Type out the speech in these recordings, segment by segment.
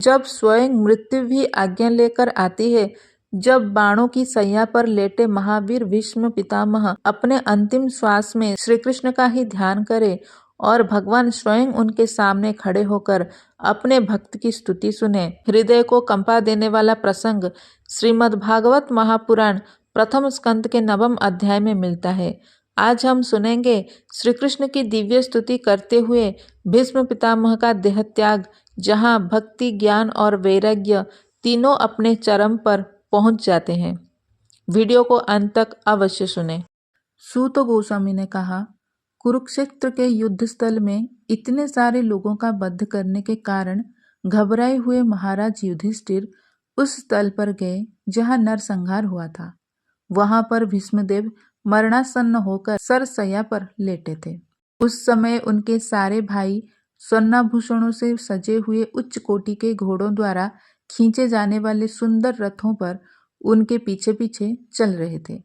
जब स्वयं मृत्यु भी आज्ञा लेकर आती है, जब बाणों की सैया पर लेटे महावीर भीष्म पितामह अपने अंतिम श्वास में श्री कृष्ण का ही ध्यान करें और भगवान स्वयं उनके सामने खड़े होकर अपने भक्त की स्तुति सुने, हृदय को कंपा देने वाला प्रसंग श्रीमद् भागवत महापुराण प्रथम स्कंद के 9वें अध्याय में मिलता है। आज हम सुनेंगे श्री कृष्ण की दिव्य स्तुति करते हुए भीष्म पितामह का देह त्याग, जहाँ भक्ति, ज्ञान और वैराग्य तीनों अपने चरम पर पहुंच जाते हैं। वीडियो को अंत तक अवश्य सुने। सूत गोस्वामी ने कहा, कुरुक्षेत्र के युद्ध स्थल में इतने सारे लोगों का वध करने के कारण घबराए हुए महाराज युधिष्ठिर उस स्थल पर गए जहां नरसंहार हुआ था। वहां पर भीष्मदेव मरणासन्न होकर सरसैया पर लेटे थे। उस समय उनके सारे भाई स्वर्णाभूषणों से सजे हुए उच्च कोटि के घोड़ों द्वारा खींचे जाने वाले सुंदर रथों पर उनके पीछे पीछे चल रहे थे।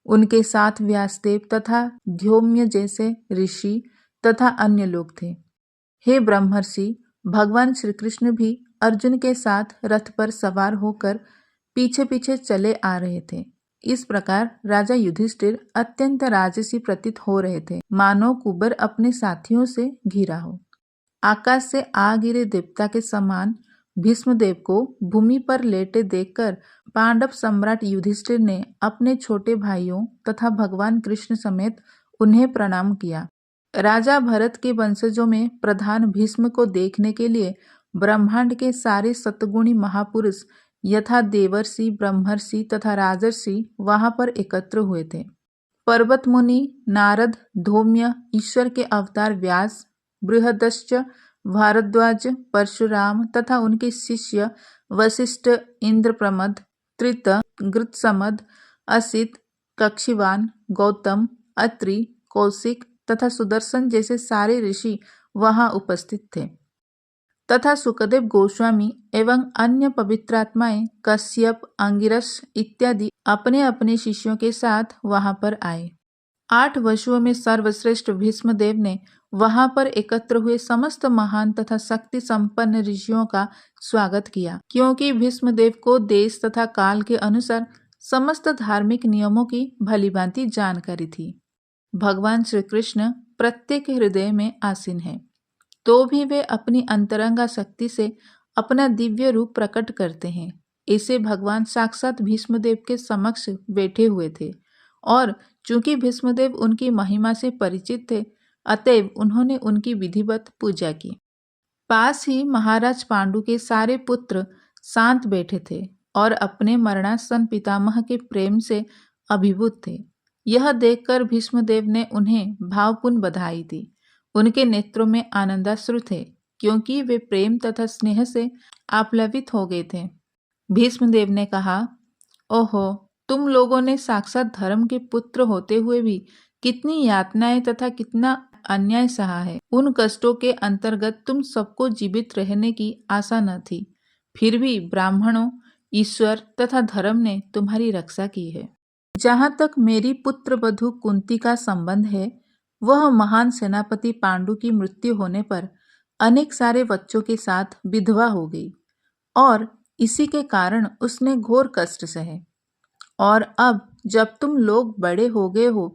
उनके साथ व्यासदेव तथा धौम्य जैसे ऋषि तथा अन्य लोग थे। हे ब्रह्मर्षि, भगवान श्री कृष्ण भी अर्जुन के साथ रथ पर सवार होकर पीछे पीछे चले आ रहे थे। इस प्रकार राजा युधिष्ठिर अत्यंत राजसी प्रतीत हो रहे थे, मानो कुबर अपने साथियों से घिरा हो। आकाश से आ गिरे देवता के समान भीष्मदेव को भूमि पर लेटे देखकर पांडव सम्राट युधिष्ठिर ने अपने छोटे भाइयों तथा भगवान कृष्ण समेत उन्हें प्रणाम किया। राजा भरत के वंशजों में प्रधान भीष्म को देखने के लिए ब्रह्मांड के सारे सतगुणी महापुरुष यथा देवर्षि, ब्रह्मर्षि तथा राजर्षि वहां पर एकत्र हुए थे। पर्वत मुनि, नारद, धौम्य, ईश्वर के अवतार व्यास, बृहदश्च, भारद्वाज, परशुराम तथा उनके शिष्य वशिष्ठ, इंद्रप्रमद, त्रित, गृत्समद, असित, कक्षिवान, गौतम, अत्रि, कौशिक तथा सुदर्शन जैसे सारे ऋषि वहां उपस्थित थे तथा सुखदेव गोस्वामी एवं अन्य पवित्रात्माएं कश्यप, अंगिरस इत्यादि अपने अपने शिष्यों के साथ वहां पर आए। 8 वसुओं में सर्वश्रेष्ठ भीष्मदेव ने वहां पर एकत्र हुए समस्त महान तथा शक्ति संपन्न ऋषियों का स्वागत किया, क्योंकि भीष्मदेव को देश तथा काल के अनुसार समस्त धार्मिक नियमों की भलीभांति जानकारी थी। भगवान श्री कृष्ण प्रत्येक हृदय में आसीन है, तो भी वे अपनी अंतरंगा शक्ति से अपना दिव्य रूप प्रकट करते हैं। ऐसे भगवान साक्षात भीष्मदेव के समक्ष बैठे हुए थे और चूंकि भीष्मदेव उनकी महिमा से परिचित थे, अतएव उन्होंने उनकी विधिवत पूजा की। पास ही महाराज पांडु के सारे पुत्र शांत बैठे थे और अपने मरणासन पितामह के प्रेम से अभिभूत थे। यह देखकर भीष्मदेव ने उन्हें भावपूर्ण बधाई दी। उनके नेत्रों में आनंदाश्रु थे, क्योंकि वे प्रेम तथा स्नेह से आप्लावित हो गए थे। भीष्मदेव ने कहा, ओहो, तुम लोगों ने साक्षात धर्म के पुत्र होते हुए भी कितनी यातनाएं तथा कितना अन्याय सहा है। उन कष्टों के अंतर्गत तुम सबको जीवित रहने की आशा न थी, फिर भी ब्राह्मणों, ईश्वर तथा धर्म ने तुम्हारी रक्षा की है। जहाँ तक मेरी पुत्र वधू कुंती का संबंध है, वह महान सेनापति पांडु की मृत्यु होने पर अनेक सारे बच्चों के साथ विधवा हो गई और इसी के कारण उसने घोर कष्ट सहे। और अब जब तुम लोग बड़े हो गए हो,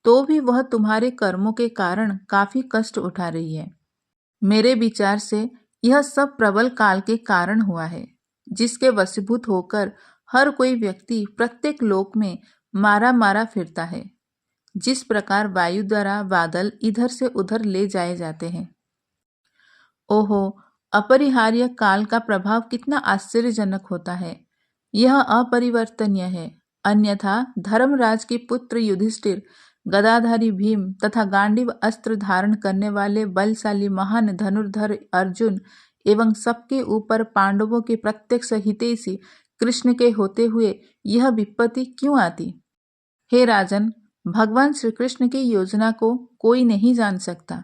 तो भी वह तुम्हारे कर्मों के कारण काफी कष्ट उठा रही है। मेरे विचार से यह सब प्रबल काल के कारण हुआ है, जिसके वशीभूत होकर हर कोई व्यक्ति प्रत्येक लोक में मारा मारा फिरता है। जिस प्रकार वायु द्वारा बादल इधर से उधर ले जाए जाते हैं। ओहो, अपरिहार्य काल का प्रभाव कितना आश्चर्यजनक होता है। यह अपरिवर्तनीय है। अन्यथा धर्मराज के पुत्र युधिष्ठिर, गदाधारी भीम तथा गांडीव अस्त्र धारण करने वाले बलशाली महान धनुर्धर अर्जुन एवं सबके ऊपर पांडवों के प्रत्यक्ष हितैषी कृष्ण के होते हुए यह विपत्ति क्यों आती? हे राजन, भगवान श्री कृष्ण की योजना को कोई नहीं जान सकता।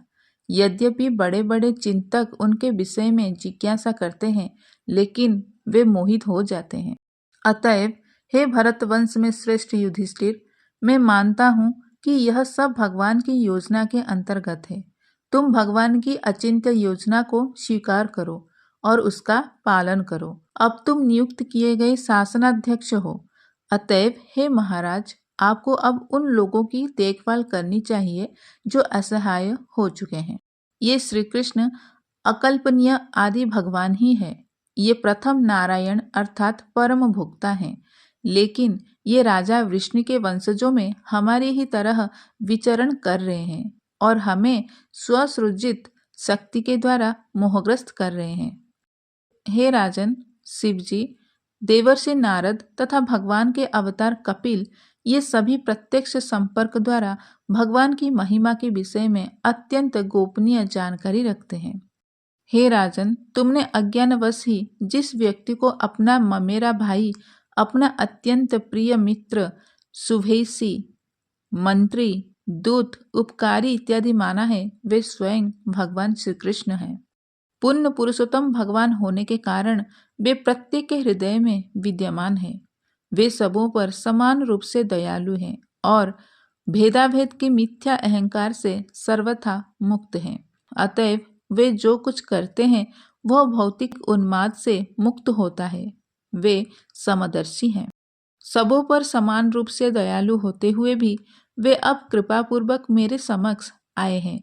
यद्यपि बड़े बड़े चिंतक उनके विषय में जिज्ञासा करते हैं, लेकिन वे मोहित हो जाते हैं। अतएव हे भरतवंश में श्रेष्ठ युधिष्ठिर, मैं मानता हूँ कि यह सब भगवान की योजना के अंतर्गत है। तुम भगवान की अचिंत्य योजना को स्वीकार करो और उसका पालन करो। अब तुम नियुक्त किए गए शासनाध्यक्ष हो, अतएव हे महाराज, आपको अब उन लोगों की देखभाल करनी चाहिए जो असहाय हो चुके हैं। ये श्री कृष्ण अकल्पनीय आदि भगवान ही है। ये प्रथम नारायण अर्थात परम भोक्ता हैं, लेकिन ये राजा विष्णु के वंशजों में हमारी ही तरह विचरण कर रहे हैं और हमें स्वसृजित शक्ति के द्वारा मोहग्रस्त कर रहे हैं। हे राजन, शिवजी, देवर्षि नारद तथा भगवान के अवतार कपिल, ये सभी प्रत्यक्ष संपर्क द्वारा भगवान की महिमा के विषय में अत्यंत गोपनीय जानकारी रखते हैं। हे राजन, तुमने अज्ञानवश ही जिस व्यक्ति को अपना ममेरा भाई, अपना अत्यंत प्रिय मित्र, शुभेषी, मंत्री, दूत, उपकारी इत्यादि माना है, वे स्वयं भगवान श्री कृष्ण हैं। पुण्य पुरुषोत्तम भगवान होने के कारण वे प्रत्येक के हृदय में विद्यमान हैं। वे सबों पर समान रूप से दयालु हैं और भेदाभेद के मिथ्या अहंकार से सर्वथा मुक्त हैं। अतएव वे जो कुछ करते हैं वह भौतिक उन्माद से मुक्त होता है। वे समदर्शी हैं। सबों पर समान रूप से दयालु होते हुए भी वे अब कृपापूर्वक मेरे समक्ष आए हैं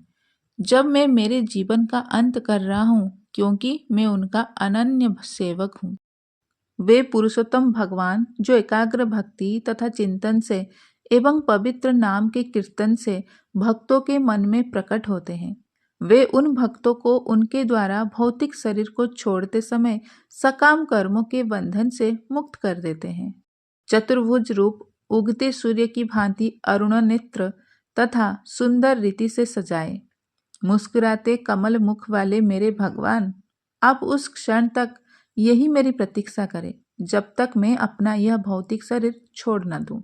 जब मैं मेरे जीवन का अंत कर रहा हूँ, क्योंकि मैं उनका अनन्य सेवक हूँ। वे पुरुषोत्तम भगवान जो एकाग्र भक्ति तथा चिंतन से एवं पवित्र नाम के कीर्तन से भक्तों के मन में प्रकट होते हैं। वे उन भक्तों को उनके द्वारा भौतिक शरीर को छोड़ते समय सकाम कर्मों के बंधन से मुक्त कर देते हैं। चतुर्भुज रूप, उगते सूर्य की भांति अरुण नेत्र तथा सुंदर रीति से सजाए, मुस्कुराते कमल मुख वाले मेरे भगवान, आप उस क्षण तक यही मेरी प्रतीक्षा करें जब तक मैं अपना यह भौतिक शरीर छोड़ न दूं।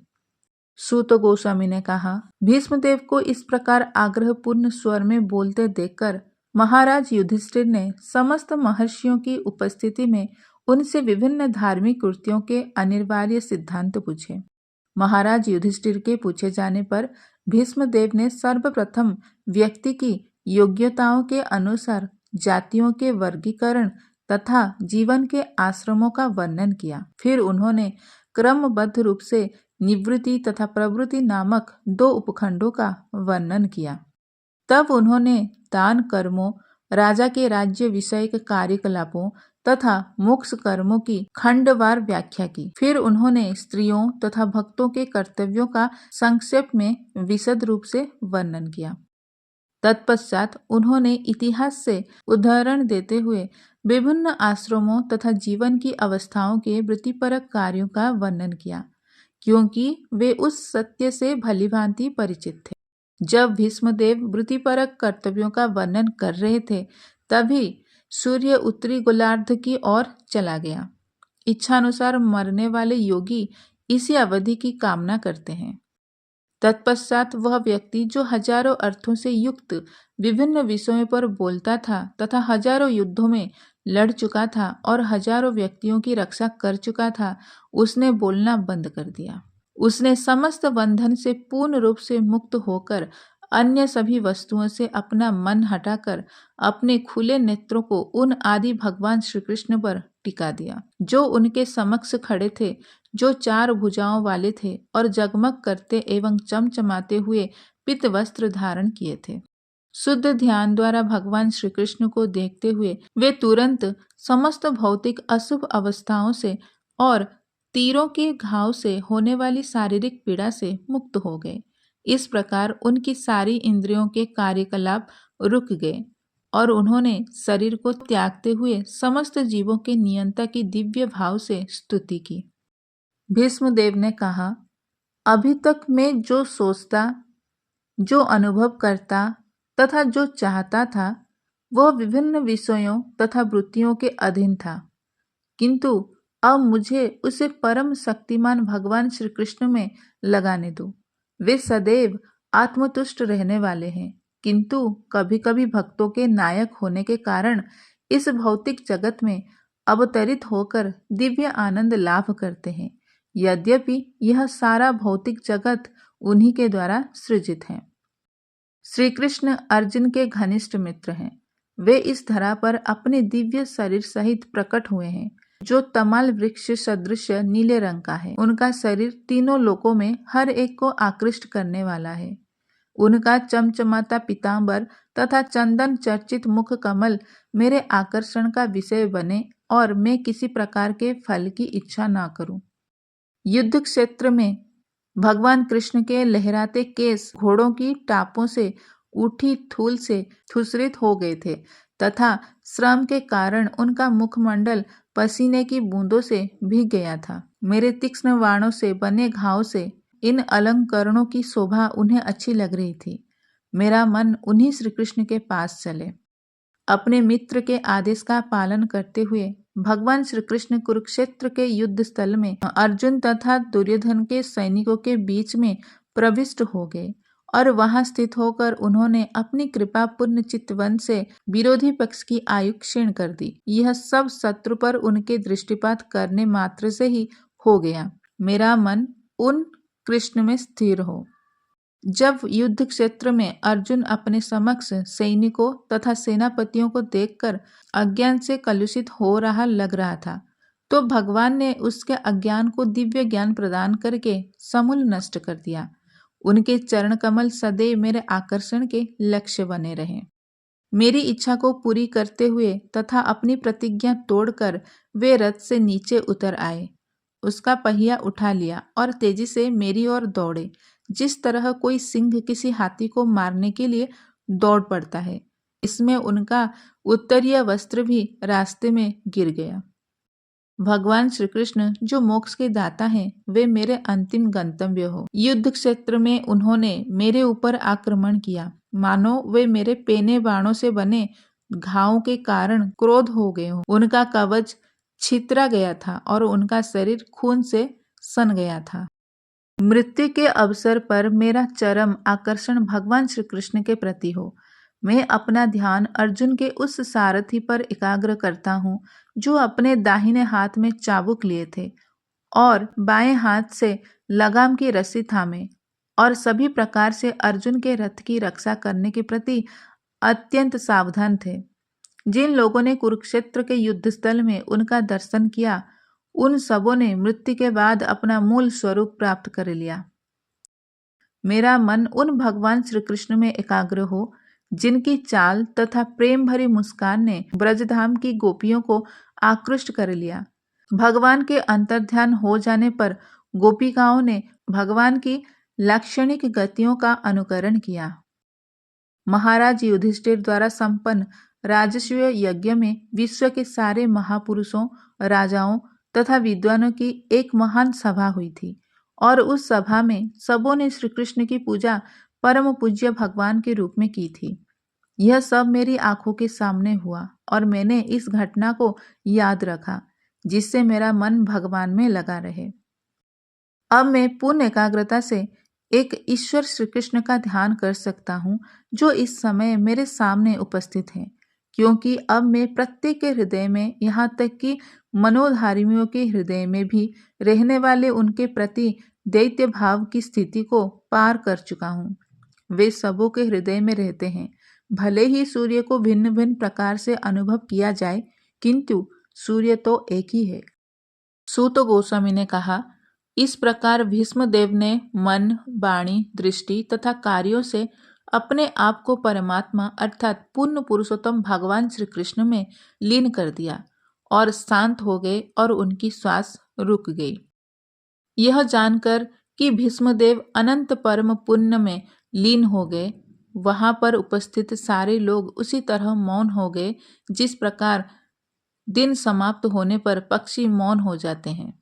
सूत गोस्वामी ने कहा, भीष्मदेव को इस प्रकार आग्रहपूर्ण स्वर में बोलते देखकर महाराज युधिष्ठिर ने समस्त महर्षियों की उपस्थिति में उनसे विभिन्न धार्मिक कृत्यों के अनिवार्य सिद्धांत पूछे। महाराज युधिष्ठिर के पूछे जाने पर भीष्मदेव ने सर्वप्रथम व्यक्ति की योग्यताओं के अनुसार जातियों के वर्गीकरण तथा जीवन के आश्रमों का वर्णन किया। फिर उन्होंने क्रमबद्ध रूप से निवृत्ति तथा प्रवृत्ति नामक दो उपखंडों का वर्णन किया। तब उन्होंने दान कर्मों, राजा के राज्य विषयक कार्यकलापों तथा मोक्ष कर्मों की खंडवार व्याख्या की। फिर उन्होंने स्त्रियों तथा भक्तों के कर्तव्यों का संक्षेप में विशद रूप से वर्णन किया। तत्पश्चात उन्होंने इतिहास से उदाहरण देते हुए विभिन्न आश्रमों तथा जीवन की अवस्थाओं के वृत्तिपरक कार्यों का वर्णन किया, क्योंकि वे उस सत्य से भलीभांति परिचित थे। जब भीष्मदेव वृत्तिपरक कर्तव्यों का वर्णन कर रहे थे, तभी सूर्य उत्तरी गोलार्ध की ओर चला गया। इच्छानुसार मरने वाले योगी इसी अवधि की कामना करते हैं। तत्पश्चात वह व्यक्ति जो हजारों अर्थों से युक्त विभिन्न विषयों पर बोलता था तथा हजारों युद्धों में लड़ चुका था और हजारों व्यक्तियों की रक्षा कर चुका था, उसने बोलना बंद कर दिया। उसने समस्त बंधन से पूर्ण रूप से मुक्त होकर अन्य सभी वस्तुओं से अपना मन हटाकर अपने खुले नेत्रों को उन आदि भगवान श्री कृष्ण पर टिका दिया, जो उनके समक्ष खड़े थे, जो चार भुजाओं वाले थे और जगमग करते एवं चमचमाते हुए पीत वस्त्र धारण किए थे। शुद्ध ध्यान द्वारा भगवान श्री कृष्ण को देखते हुए वे तुरंत समस्त भौतिक अशुभ अवस्थाओं से और तीरों के घाव से होने वाली शारीरिक पीड़ा से मुक्त हो गए। इस प्रकार उनकी सारी इंद्रियों के कार्यकलाप रुक गए और उन्होंने शरीर को त्यागते हुए समस्त जीवों के नियंता की दिव्य भाव से स्तुति की। भीष्मदेव ने कहा, अभी तक मैं जो सोचता, जो अनुभव करता तथा जो चाहता था, वह विभिन्न विषयों तथा वृत्तियों के अधीन था, किंतु अब मुझे उसे परम शक्तिमान भगवान श्री कृष्ण में लगाने दो। वे सदैव आत्मतुष्ट रहने वाले हैं, किंतु कभी कभी भक्तों के नायक होने के कारण इस भौतिक जगत में अवतरित होकर दिव्य आनंद लाभ करते हैं। यद्यपि यह सारा भौतिक जगत उन्हीं के द्वारा सृजित है। श्री कृष्ण अर्जुन के घनिष्ठ मित्र हैं। वे इस धरा पर अपने दिव्य शरीर सहित प्रकट हुए हैं, जो तमाल वृक्ष सदृश नीले रंग का है। उनका शरीर तीनों लोकों में हर एक को आकृष्ट करने वाला है। उनका चमचमाता पीतांबर तथा चंदन चर्चित मुख कमल मेरे आकर्षण का विषय बने और मैं किसी प्रकार के फल की इच्छा ना करूं। युद्ध क्षेत्र में भगवान कृष्ण के लहराते केस घोड़ों की टापों से उठी धूल से धूसरित हो गए थे तथा श्रम के कारण उनका मुखमंडल पसीने की बूंदों से भीग गया था। मेरे तीक्ष्ण बाणों से बने घाव से इन अलंकरणों की शोभा उन्हें अच्छी लग रही थी। मेरा मन उन्हीं श्री कृष्ण के पास चले। अपने मित्र के आदेश का पालन करते हुए भगवान श्री कृष्ण कुरुक्षेत्र के युद्ध स्थल में अर्जुन तथा दुर्योधन के सैनिकों के बीच में प्रविष्ट हो गए और वहां स्थित होकर उन्होंने अपनी कृपा पूर्ण चित्तवन से विरोधी पक्ष की आयु क्षीण कर दी। यह सब शत्रु पर उनके दृष्टिपात करने मात्र से ही हो गया। मेरा मन उन कृष्ण में स्थिर हो। जब युद्ध क्षेत्र में अर्जुन अपने समक्ष सैनिकों तथा सेनापतियों को देखकर अज्ञान से कलुषित हो रहा लग रहा था, तो भगवान ने उसके अज्ञान को दिव्य ज्ञान प्रदान करके समूल नष्ट कर दिया। उनके चरण कमल सदैव मेरे आकर्षण के लक्ष्य बने रहे। मेरी इच्छा को पूरी करते हुए तथा अपनी प्रतिज्ञा तोड़कर वे रथ से नीचे उतर आए। उसका पहिया उठा लिया और तेजी से मेरी ओर दौड़े, जिस तरह कोई सिंह किसी हाथी को मारने के लिए दौड़ पड़ता है। इसमें उनका उत्तरीय वस्त्र भी रास्ते में गिर गया। भगवान श्री कृष्ण जो मोक्ष के दाता हैं, वे मेरे अंतिम गंतव्य हो। युद्ध क्षेत्र में उन्होंने मेरे ऊपर आक्रमण किया, मानो वे मेरे पेने बाणों से बने घावों के कारण क्रोध हो गए हों। उनका कवच छितरा गया था और उनका शरीर खून से सन गया था। मृत्यु के अवसर पर मेरा चरम आकर्षण भगवान श्री कृष्ण के प्रति हो। मैं अपना ध्यान अर्जुन के उस सारथी पर एकाग्र करता हूँ, जो अपने दाहिने हाथ में चाबुक लिए थे और बाएं हाथ से लगाम की रस्सी थामे और सभी प्रकार से अर्जुन के रथ की रक्षा करने के प्रति अत्यंत सावधान थे। जिन लोगों ने कुरुक्षेत्र के युद्ध स्थल में उनका दर्शन किया, उन सबों ने मृत्यु के बाद अपना मूल स्वरूप प्राप्त कर लिया। मेरा मन उन भगवान श्री कृष्ण में एकाग्र हो, जिनकी चाल तथा प्रेम भरी मुस्कान ने ब्रजधाम की गोपियों को आकृष्ट कर लिया। भगवान के अंतर्ध्यान हो जाने पर गोपिकाओं ने भगवान की लाक्षणिक गतियों का अनुकरण किया। महाराज युधिष्ठिर द्वारा संपन्न राजसूय यज्ञ में विश्व के सारे महापुरुषों, राजाओं तथा विद्वानों की एक महान सभा हुई थी और उस सभा में सबों ने श्री कृष्ण की पूजा परम पूज्य भगवान के रूप में की थी। यह सब मेरी आंखों के सामने हुआ और मैंने इस घटना को याद रखा, जिससे मेरा मन भगवान में लगा रहे। अब मैं पूर्ण एकाग्रता से एक ईश्वर श्री कृष्ण का ध्यान कर सकता हूँ, जो इस समय मेरे सामने उपस्थित हैं, क्योंकि अब मैं प्रत्येक के हृदय में, यहाँ तक कि मनोधारियों के हृदय में भी रहने वाले उनके प्रति दैत्य भाव की स्थिति को पार कर चुका हूँ। वे सबों के हृदय में रहते हैं। भले ही सूर्य को भिन्न भिन्न प्रकार से अनुभव किया जाए, किंतु सूर्य तो एक ही है। सूत गोस्वामी ने कहा, इस प्रकार भीष्मदेव ने मन, वाणी, दृष्टि तथा कार्यों से अपने आप को परमात्मा अर्थात पूर्ण पुरुषोत्तम भगवान श्री कृष्ण में लीन कर दिया और शांत हो गए और उनकी श्वास रुक गई। यह जानकर कि भीष्मदेव अनंत परम पुण्य में लीन हो गए, वहां पर उपस्थित सारे लोग उसी तरह मौन हो गए, जिस प्रकार दिन समाप्त होने पर पक्षी मौन हो जाते हैं।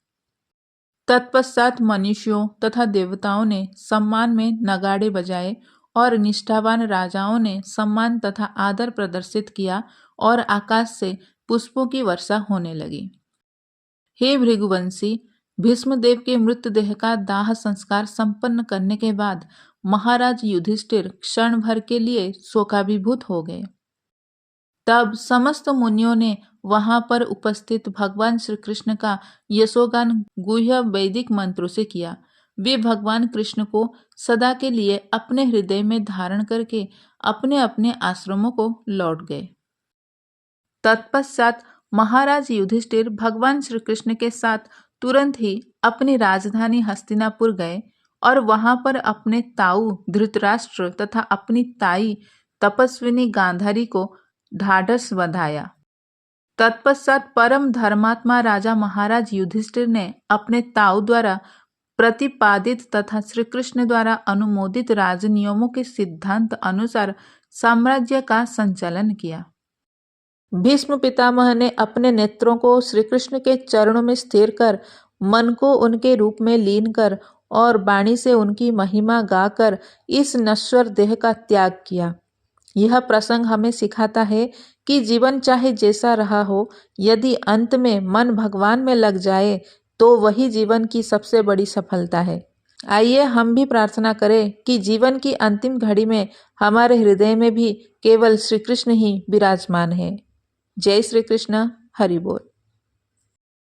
तत्पश्चात मनुष्यों तथा देवताओं ने सम्मान में नगाड़े बजाए और निष्ठावान राजाओं ने सम्मान तथा आदर प्रदर्शित किया और आकाश से पुष्पों की वर्षा होने लगी। हे भृगुवंशी, भीष्मदेव के मृतदेह का दाह संस्कार संपन्न करने के बाद महाराज युधिष्ठिर क्षण भर के लिए शोकाभिभूत हो गए। तब समस्त मुनियों ने वहां पर उपस्थित भगवान श्री कृष्ण का यशोगान गुह्य वैदिक मंत्रों से किया। वे भगवान कृष्ण को सदा के लिए अपने हृदय में धारण करके अपने अपने आश्रमों को लौट गए। तत्पश्चात महाराज युधिष्ठिर भगवान श्री कृष्ण के साथ तुरंत ही अपनी राजधानी हस्तिनापुर गए और वहां पर अपने ताऊ धृतराष्ट्र तथा अपनी ताई तपस्विनी गांधारी को ढाढ़स बंधाया। तत्पश्चात परम धर्मात्मा राजा महाराज युधिष्ठिर ने अपने ताऊ द्वारा प्रतिपादित तथा श्री कृष्ण द्वारा अनुमोदित राजनियमों के सिद्धांत अनुसार साम्राज्य का संचालन किया। भीष्म पितामह ने अपने नेत्रों को श्री कृष्ण के चरणों में स्थिर कर, मन को उनके रूप में लीन कर और वाणी से उनकी महिमा गाकर इस नश्वर देह का त्याग किया। यह प्रसंग हमें सिखाता है कि जीवन चाहे जैसा रहा हो, यदि अंत में मन भगवान में लग जाए तो वही जीवन की सबसे बड़ी सफलता है। आइए हम भी प्रार्थना करें कि जीवन की अंतिम घड़ी में हमारे हृदय में भी केवल श्री कृष्ण ही विराजमान है। जय श्री कृष्ण। हरि बोल।